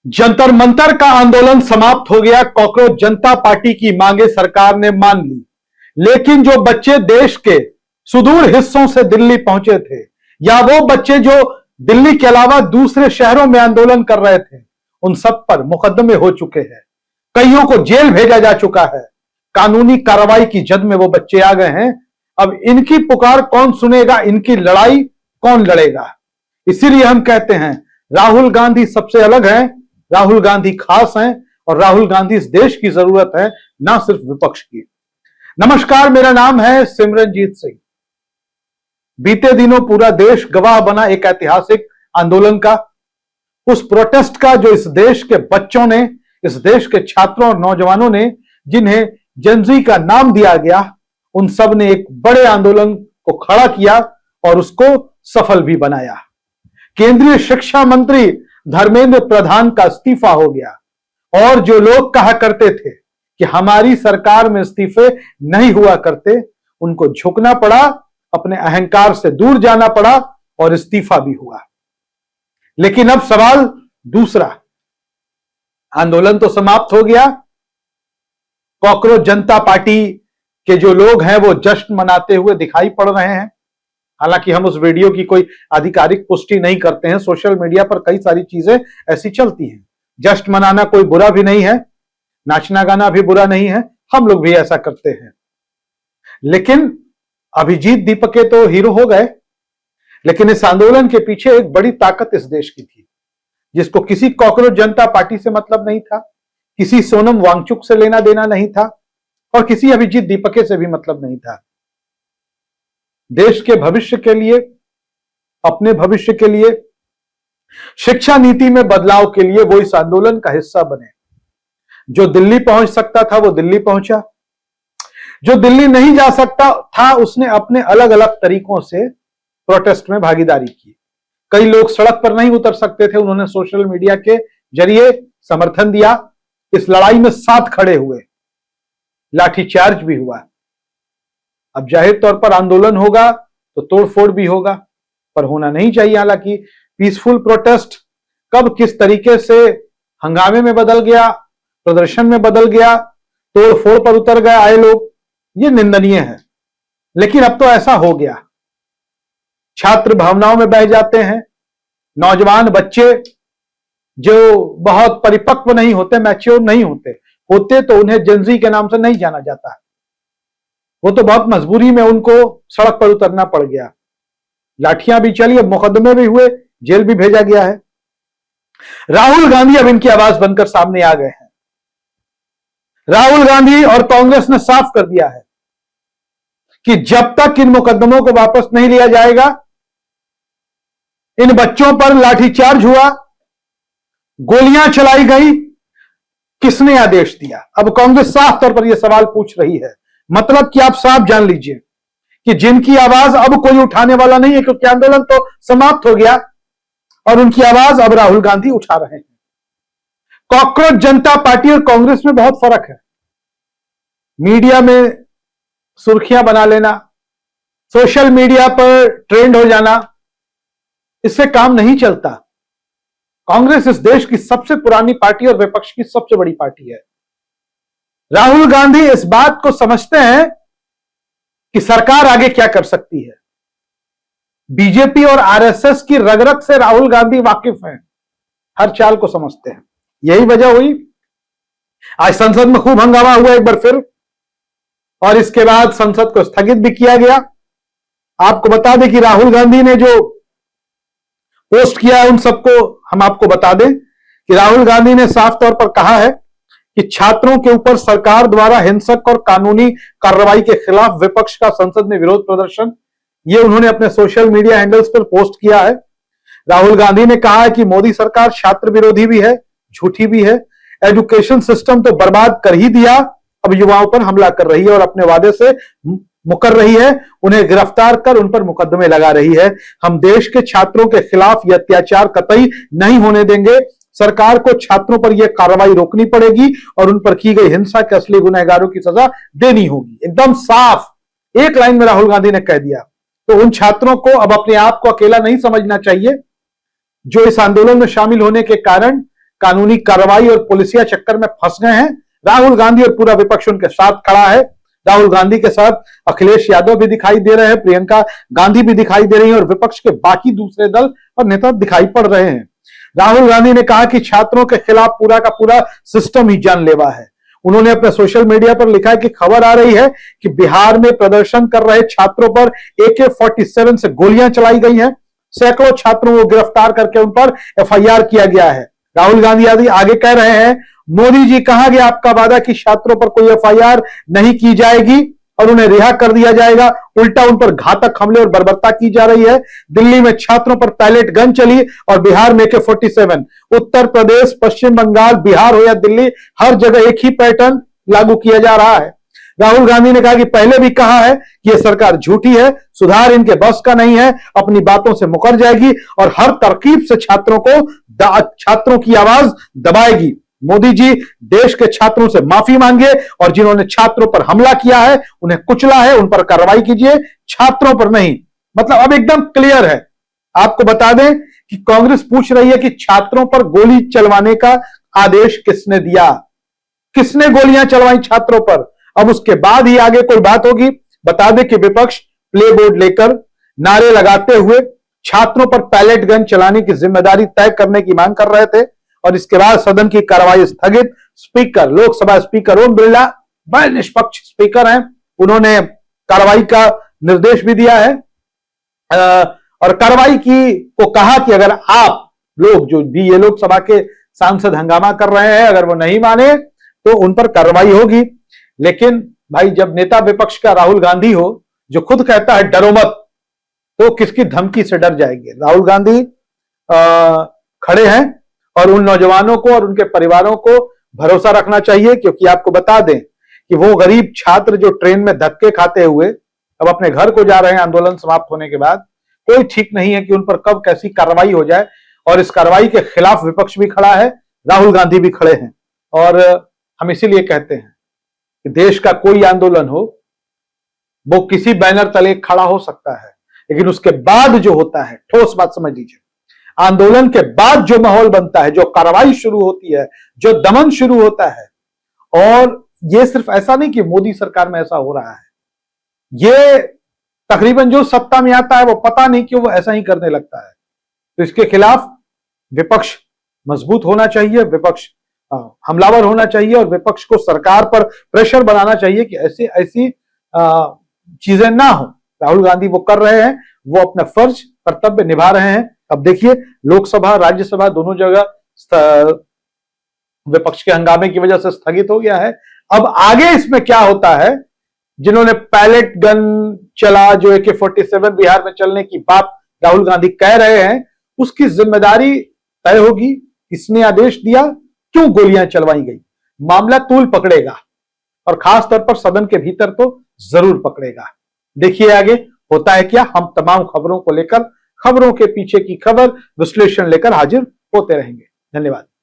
जंतर मंतर का आंदोलन समाप्त हो गया। कॉकरोच जनता पार्टी की मांगे सरकार ने मान ली, लेकिन जो बच्चे देश के सुदूर हिस्सों से दिल्ली पहुंचे थे, या वो बच्चे जो दिल्ली के अलावा दूसरे शहरों में आंदोलन कर रहे थे, उन सब पर मुकदमे हो चुके हैं। कईयों को जेल भेजा जा चुका है। कानूनी कार्रवाई की जद में वो बच्चे आ गए हैं। अब इनकी पुकार कौन सुनेगा, इनकी लड़ाई कौन लड़ेगा? इसीलिए हम कहते हैं राहुल गांधी सबसे अलग हैं, राहुल गांधी खास हैं, और राहुल गांधी इस देश की जरूरत है, ना सिर्फ विपक्ष की। नमस्कार, मेरा नाम है सिमरनजीत सिंह। बीते दिनों पूरा देश गवाह बना एक ऐतिहासिक आंदोलन का, उस प्रोटेस्ट का जो इस देश के बच्चों ने, इस देश के छात्रों और नौजवानों ने, जिन्हें जेनजी का नाम दिया गया, उन सब ने एक बड़े आंदोलन को खड़ा किया और उसको सफल भी बनाया। केंद्रीय शिक्षा मंत्री धर्मेंद्र प्रधान का इस्तीफा हो गया, और जो लोग कहा करते थे कि हमारी सरकार में इस्तीफे नहीं हुआ करते, उनको झुकना पड़ा, अपने अहंकार से दूर जाना पड़ा और इस्तीफा भी हुआ। लेकिन अब सवाल दूसरा, आंदोलन तो समाप्त हो गया, कॉकरोच जनता पार्टी के जो लोग हैं वो जश्न मनाते हुए दिखाई पड़ रहे हैं। हालांकि हम उस वीडियो की कोई आधिकारिक पुष्टि नहीं करते हैं, सोशल मीडिया पर कई सारी चीजें ऐसी चलती हैं। जश्न मनाना कोई बुरा भी नहीं है, नाचना गाना भी बुरा नहीं है, हम लोग भी ऐसा करते हैं। लेकिन अभिजीत दीपके तो हीरो हो गए, लेकिन इस आंदोलन के पीछे एक बड़ी ताकत इस देश की थी, जिसको किसी कॉकरोच जनता पार्टी से मतलब नहीं था, किसी सोनम वांगचुक से लेना देना नहीं था, और किसी अभिजीत दीपके से भी मतलब नहीं था। देश के भविष्य के लिए, अपने भविष्य के लिए, शिक्षा नीति में बदलाव के लिए वो इस आंदोलन का हिस्सा बने। जो दिल्ली पहुंच सकता था वो दिल्ली पहुंचा, जो दिल्ली नहीं जा सकता था उसने अपने अलग अलग तरीकों से प्रोटेस्ट में भागीदारी की। कई लोग सड़क पर नहीं उतर सकते थे, उन्होंने सोशल मीडिया के जरिए समर्थन दिया, इस लड़ाई में साथ खड़े हुए, लाठीचार्ज भी हुआ। अब जाहिर तौर पर आंदोलन होगा तो तोड़फोड़ भी होगा, पर होना नहीं चाहिए। हालांकि पीसफुल प्रोटेस्ट कब किस तरीके से हंगामे में बदल गया, प्रदर्शन में बदल गया, तोड़फोड़ पर उतर गए आए लोग, ये निंदनीय है। लेकिन अब तो ऐसा हो गया, छात्र भावनाओं में बह जाते हैं। नौजवान बच्चे जो बहुत परिपक्व नहीं होते, मैच्योर नहीं होते तो उन्हें जेनजी के नाम से नहीं जाना जाता है। वो तो बहुत मजबूरी में उनको सड़क पर उतरना पड़ गया। लाठियां भी चली, अब मुकदमे भी हुए, जेल भी भेजा गया है। राहुल गांधी अब इनकी आवाज बनकर सामने आ गए हैं। राहुल गांधी और कांग्रेस ने साफ कर दिया है कि जब तक इन मुकदमों को वापस नहीं लिया जाएगा, इन बच्चों पर लाठीचार्ज हुआ, गोलियां चलाई गई, किसने आदेश दिया? अब कांग्रेस साफ तौर पर यह सवाल पूछ रही है। मतलब कि आप साफ जान लीजिए कि जिनकी आवाज अब कोई उठाने वाला नहीं है, क्योंकि आंदोलन तो समाप्त हो गया, और उनकी आवाज अब राहुल गांधी उठा रहे हैं। कॉकरोच जनता पार्टी और कांग्रेस में बहुत फर्क है। मीडिया में सुर्खियां बना लेना, सोशल मीडिया पर ट्रेंड हो जाना, इससे काम नहीं चलता। कांग्रेस इस देश की सबसे पुरानी पार्टी और विपक्ष की सबसे बड़ी पार्टी है। राहुल गांधी इस बात को समझते हैं कि सरकार आगे क्या कर सकती है। बीजेपी और आरएसएस की रग-रग से राहुल गांधी वाकिफ हैं, हर चाल को समझते हैं। यही वजह हुई आज संसद में खूब हंगामा हुआ एक बार फिर, और इसके बाद संसद को स्थगित भी किया गया। आपको बता दें कि राहुल गांधी ने जो पोस्ट किया है उन सबको हम आपको बता दें कि राहुल गांधी ने साफ तौर पर कहा है कि छात्रों के ऊपर सरकार द्वारा हिंसक और कानूनी कार्रवाई के खिलाफ विपक्ष का संसद में विरोध प्रदर्शन, ये उन्होंने अपने सोशल मीडिया हैंडल्स पर पोस्ट किया है। राहुल गांधी ने कहा है कि मोदी सरकार छात्र विरोधी भी है, झूठी भी है, एजुकेशन सिस्टम तो बर्बाद कर ही दिया, अब युवाओं पर हमला कर रही है और अपने वादे से मुकर रही है, उन्हें गिरफ्तार कर उन पर मुकदमे लगा रही है। हम देश के छात्रों के खिलाफ यह अत्याचार कतई नहीं होने देंगे। सरकार को छात्रों पर यह कार्रवाई रोकनी पड़ेगी और उन पर की गई हिंसा के असली गुनहगारों की सजा देनी होगी। एकदम साफ एक लाइन में राहुल गांधी ने कह दिया। तो उन छात्रों को अब अपने आप को अकेला नहीं समझना चाहिए जो इस आंदोलन में शामिल होने के कारण कानूनी कार्रवाई और पुलिसिया चक्कर में फंस गए हैं। राहुल गांधी और पूरा विपक्ष उनके साथ खड़ा है। राहुल गांधी के साथ अखिलेश यादव भी दिखाई दे रहे हैं, प्रियंका गांधी भी दिखाई दे रही है और विपक्ष के बाकी दूसरे दल और नेता दिखाई पड़ रहे हैं। राहुल गांधी ने कहा कि छात्रों के खिलाफ पूरा का पूरा सिस्टम ही जानलेवा है। उन्होंने अपने सोशल मीडिया पर लिखा है कि खबर आ रही है कि बिहार में प्रदर्शन कर रहे छात्रों पर AK-47 से गोलियां चलाई गई हैं। सैकड़ों छात्रों को गिरफ्तार करके उन पर FIR किया गया है। राहुल गांधी आगे कह रहे हैं, मोदी जी कहां गया आपका वादा कि छात्रों पर कोई FIR नहीं की जाएगी और उन्हें रिहा कर दिया जाएगा। उल्टा उन पर घातक हमले और बर्बरता की जा रही है। दिल्ली में छात्रों पर पैलेट गन चली और बिहार में AK-47। उत्तर प्रदेश, पश्चिम बंगाल, बिहार हो या दिल्ली, हर जगह एक ही पैटर्न लागू किया जा रहा है। राहुल गांधी ने कहा कि पहले भी कहा है कि यह सरकार झूठी है, सुधार इनके बस का नहीं है, अपनी बातों से मुकर जाएगी और हर तरकीब से छात्रों की आवाज दबाएगी। मोदी जी देश के छात्रों से माफी मांगे और जिन्होंने छात्रों पर हमला किया है, उन्हें कुचला है, उन पर कार्रवाई कीजिए, छात्रों पर नहीं। मतलब अब एकदम क्लियर है। आपको बता दें कि कांग्रेस पूछ रही है कि छात्रों पर गोली चलवाने का आदेश किसने दिया, किसने गोलियां चलवाई छात्रों पर। अब उसके बाद ही आगे कोई बात होगी। बता दें कि विपक्ष प्ले बोर्ड लेकर नारे लगाते हुए छात्रों पर पैलेट गन चलाने की जिम्मेदारी तय करने की मांग कर रहे थे और इसके बाद सदन की कार्रवाई स्थगित। स्पीकर, लोकसभा स्पीकर ओम बिरला बड़े निष्पक्ष स्पीकर हैं, उन्होंने कार्रवाई का निर्देश भी दिया है और कार्रवाई को कहा कि अगर आप लोग जो भी ये लोकसभा के सांसद हंगामा कर रहे हैं, अगर वो नहीं माने तो उन पर कार्रवाई होगी। लेकिन भाई जब नेता विपक्ष का राहुल गांधी हो, जो खुद कहता है डरो मत, तो किसकी धमकी से डर जाएंगे। राहुल गांधी खड़े हैं और उन नौजवानों को और उनके परिवारों को भरोसा रखना चाहिए, क्योंकि आपको बता दें कि वो गरीब छात्र जो ट्रेन में धक्के खाते हुए अब अपने घर को जा रहे हैं आंदोलन समाप्त होने के बाद, कोई ठीक नहीं है कि उन पर कब कैसी कार्रवाई हो जाए। और इस कार्रवाई के खिलाफ विपक्ष भी खड़ा है, राहुल गांधी भी खड़े हैं। और हम इसीलिए कहते हैं कि देश का कोई आंदोलन हो, वो किसी बैनर तले खड़ा हो सकता है, लेकिन उसके बाद जो होता है, ठोस बात समझ लीजिए, आंदोलन के बाद जो माहौल बनता है, जो कार्रवाई शुरू होती है, जो दमन शुरू होता है, और ये सिर्फ ऐसा नहीं कि मोदी सरकार में ऐसा हो रहा है, ये तकरीबन जो सत्ता में आता है वो पता नहीं क्यों वो ऐसा ही करने लगता है। तो इसके खिलाफ विपक्ष मजबूत होना चाहिए, विपक्ष हमलावर होना चाहिए और विपक्ष को सरकार पर प्रेशर बनाना चाहिए कि ऐसी चीजें ना हो। राहुल गांधी वो कर रहे हैं, वो अपना फर्ज कर्तव्य निभा रहे हैं। अब देखिए लोकसभा राज्यसभा दोनों जगह विपक्ष के हंगामे की वजह से स्थगित हो गया है। अब आगे इसमें क्या होता है, जिन्होंने पैलेट गन चला, जो AK-47 बिहार में चलने की बात राहुल गांधी कह रहे हैं, उसकी जिम्मेदारी तय होगी। किसने आदेश दिया, क्यों गोलियां चलवाई गई, मामला तूल पकड़ेगा और खास तौर पर सदन के भीतर तो जरूर पकड़ेगा। देखिए आगे होता है क्या। हम तमाम खबरों को लेकर, खबरों के पीछे की खबर, विश्लेषण लेकर हाजिर होते रहेंगे। धन्यवाद।